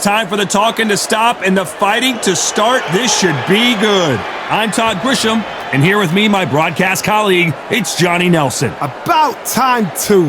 time for the talking to stop and the fighting to start. This should be good. I'm Todd Grisham, and here with me, my broadcast colleague, it's Johnny Nelson. About time, too.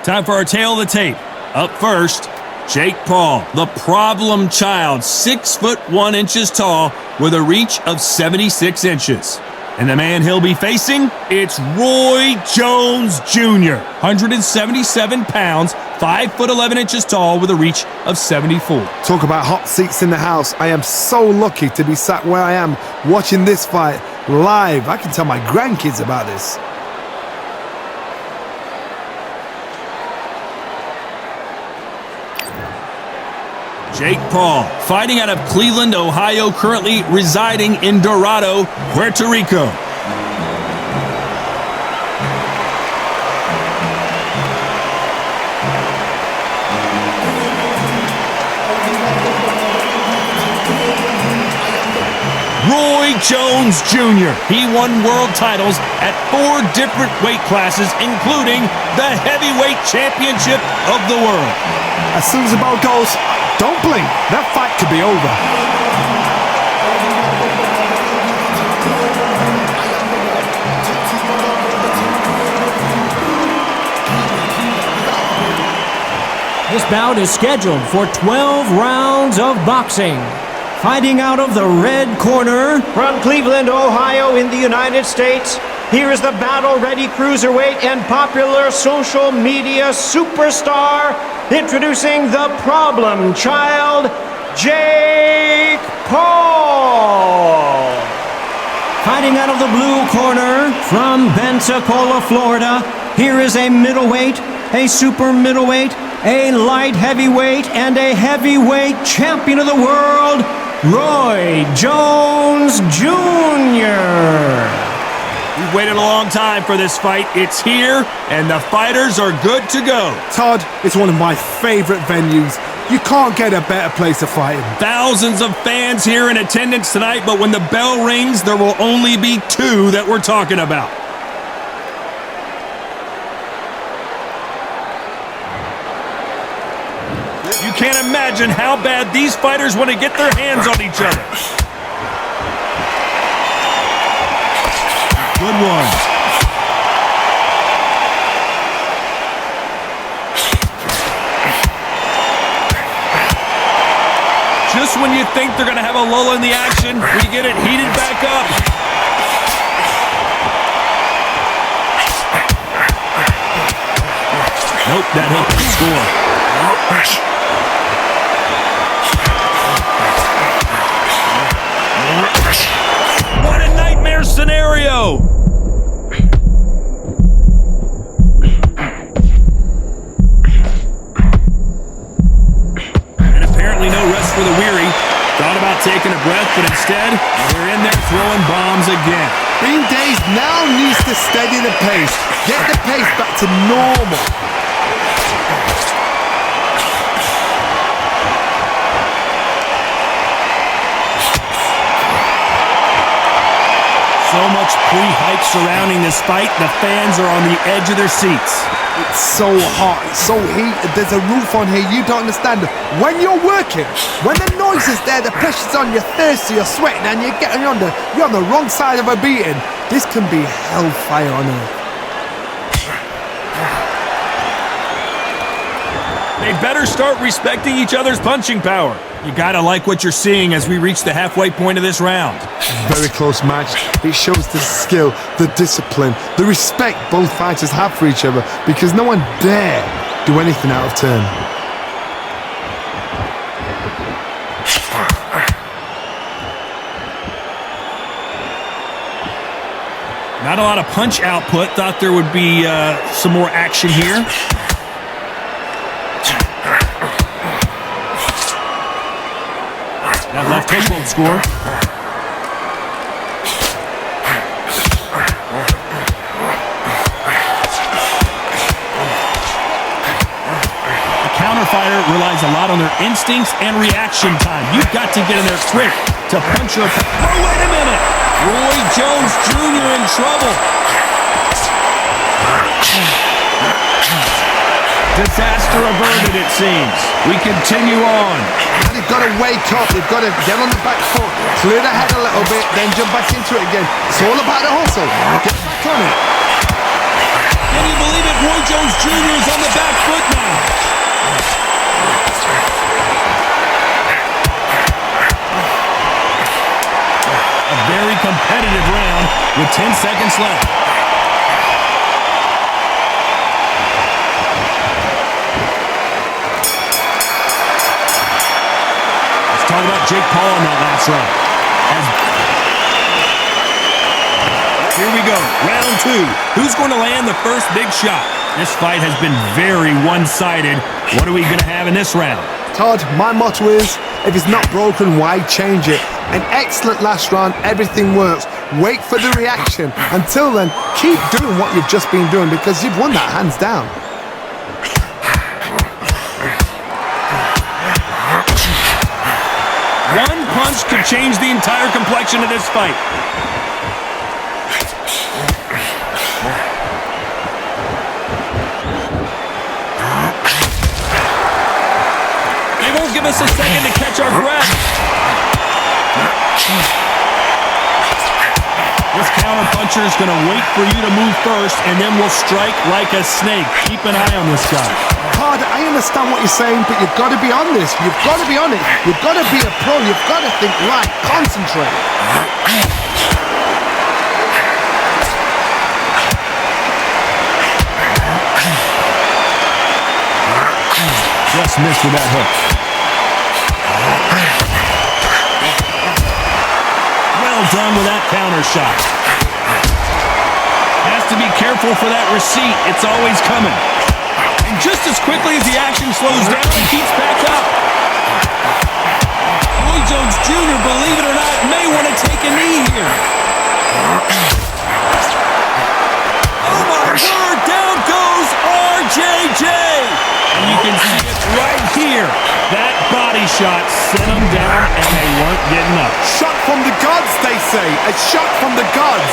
Time for our tale of the tape. Up first, Jake Paul, the problem child, 6'1" tall with a reach of 76 inches. And the man he'll be facing, it's Roy Jones Jr., 177 pounds, 5'11" tall with a reach of 74. Talk about hot seats in the house. I am so lucky to be sat where I am watching this fight live. I can tell my grandkids about this. Jake Paul, fighting out of Cleveland, Ohio, currently residing in Dorado, Puerto Rico. Roy Jones Jr. He won world titles at 4 different weight classes, including the heavyweight championship of the world. As soon as the bell goes, don't blink. That fight could be over. This bout is scheduled for 12 rounds of boxing. Fighting out of the red corner, from Cleveland, Ohio in the United States, here is the battle-ready cruiserweight and popular social media superstar, introducing the problem child, Jake Paul. Fighting out of the blue corner, from Pensacola, Florida, here is a middleweight, a super middleweight, a light heavyweight, and a heavyweight champion of the world, Roy Jones Jr. We've waited a long time for this fight. It's here, and the fighters are good to go. Todd, it's one of my favorite venues. You can't get a better place to fight in. Thousands of fans here in attendance tonight, but when the bell rings, there will only be 2 that we're talking about. You can't imagine how bad these fighters want to get their hands on each other. Good one. Just when you think they're going to have a lull in the action, we get it heated back up. Nope, that helped the score. What a nightmare scenario! And apparently no rest for the weary. Thought about taking a breath, but instead, they're in there throwing bombs again. Bean Days now needs to steady the pace. Get the pace back to normal. So much pre-hype surrounding this fight, the fans are on the edge of their seats. It's so hot, it's so heated, there's a roof on here you don't understand. When you're working, when the noise is there, the pressure's on, you're thirsty, you're sweating, and you're on the wrong side of a beating, this can be hellfire on earth. They better start respecting each other's punching power. You gotta like what you're seeing as we reach the halfway point of this round. Very close match. It shows the skill, the discipline, the respect both fighters have for each other, because no one dare do anything out of turn. Not a lot of punch output. Thought there would be some more action here. That left hook won't score. The counterfighter relies a lot on their instincts and reaction time. You've got to get in there quick to punch your... Oh, wait a minute! Roy Jones Jr. in trouble. Disaster averted, it seems. We continue on. How did You've got to wake up. You've got to get on the back foot, clear the head a little bit, then jump back into it again. It's all about the hustle. Get back on it. Can you believe it? Roy Jones Jr. is on the back foot now. A very competitive round with 10 seconds left. Let's talk about Jake Paul in that last round. Here we go, round two. Who's going to land the first big shot? This fight has been very one-sided. What are we going to have in this round? Todd, my motto is, if it's not broken, why change it? An excellent last round, everything works. Wait for the reaction. Until then, keep doing what you've just been doing because you've won that hands down. One punch could change the entire complexion of this fight. They won't give us a second to catch our breath. This counter-puncher is going to wait for you to move first, and then we'll strike like a snake. Keep an eye on this guy. Todd, I understand what you're saying, but you've got to be on this. You've got to be on it. You've got to be a pro. You've got to think right. Concentrate. Just missed with that hook. Well done with that counter shot. Has to be careful for that receipt. It's always coming. And just as quickly as the action slows down, he keeps back up. Roy Jones Jr., believe it or not, may want to take a knee here. Oh my word, down goes RJJ. And you can see it right here. That body shot sent them down and they weren't getting up. Shot from the gods, they say. A shot from the gods.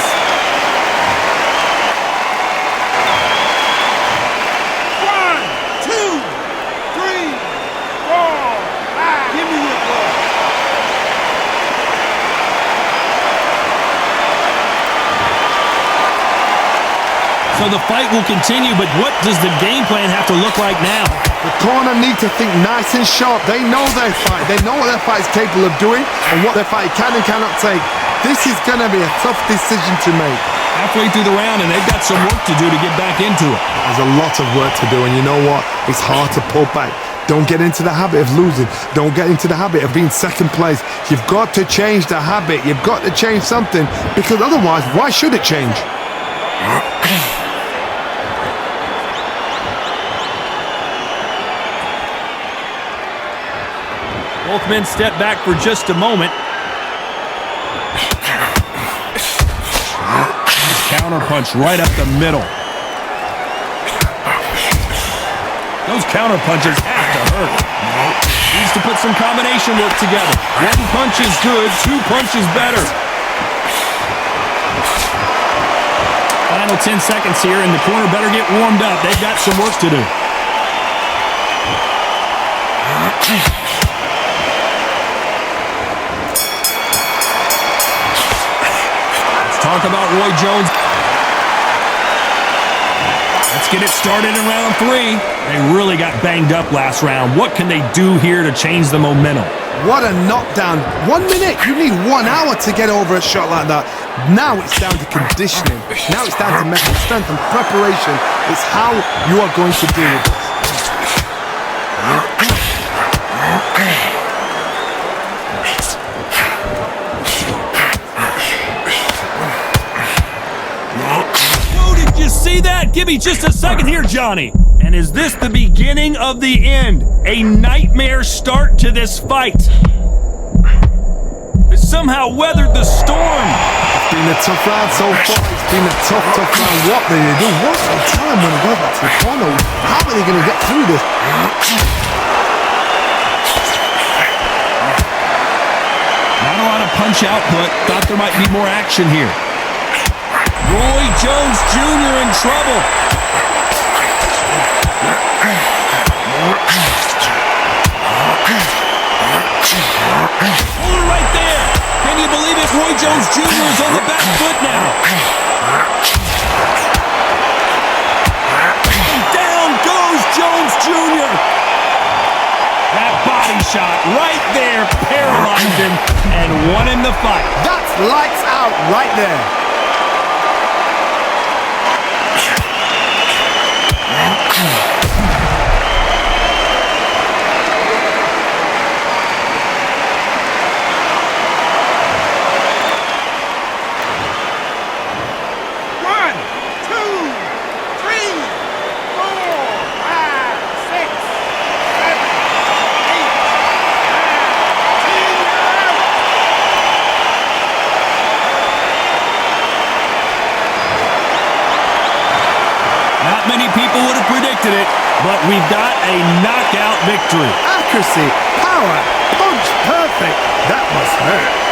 So the fight will continue, but what does the game plan have to look like now? The corner need to think nice and sharp. They know their fight. They know what their fight is capable of doing and what their fight can and cannot take. This is going to be a tough decision to make. Halfway through the round, and they've got some work to do to get back into it. There's a lot of work to do, and you know what? It's hard to pull back. Don't get into the habit of losing. Don't get into the habit of being second place. You've got to change the habit. You've got to change something, because otherwise, why should it change? Both men step back for just a moment. Counter punch right up the middle. Those counter punches have to hurt. Needs to put some combination work together. One punch is good, two punches better. Final 10 seconds here, and the corner better get warmed up. They've got some work to do. Talk about Roy Jones. Let's get it started in round three. They really got banged up last round. What can they do here to change the momentum? What a knockdown. 1 minute. You need 1 hour to get over a shot like that. Now it's down to conditioning. Now it's down to mental strength and preparation. It's how you are going to deal with this. See that? Give me just a second here, Johnny. And is this the beginning of the end? A nightmare start to this fight. It somehow weathered the storm. It's been a tough round so far. It's been a tough round. What do they do? What's the time when it goes back to the corner? How are they going to get through this? Not a lot of punch output. Thought there might be more action here. Roy Jones Jr. in trouble. Hold it right there. Can you believe it? Roy Jones Jr. is on the back foot now. Down goes Jones Jr. That body shot right there paralyzed him and won him the fight. That's lights out right there. Not many people would have predicted it, but we've got a knockout victory. Accuracy, power, punch perfect. That must hurt.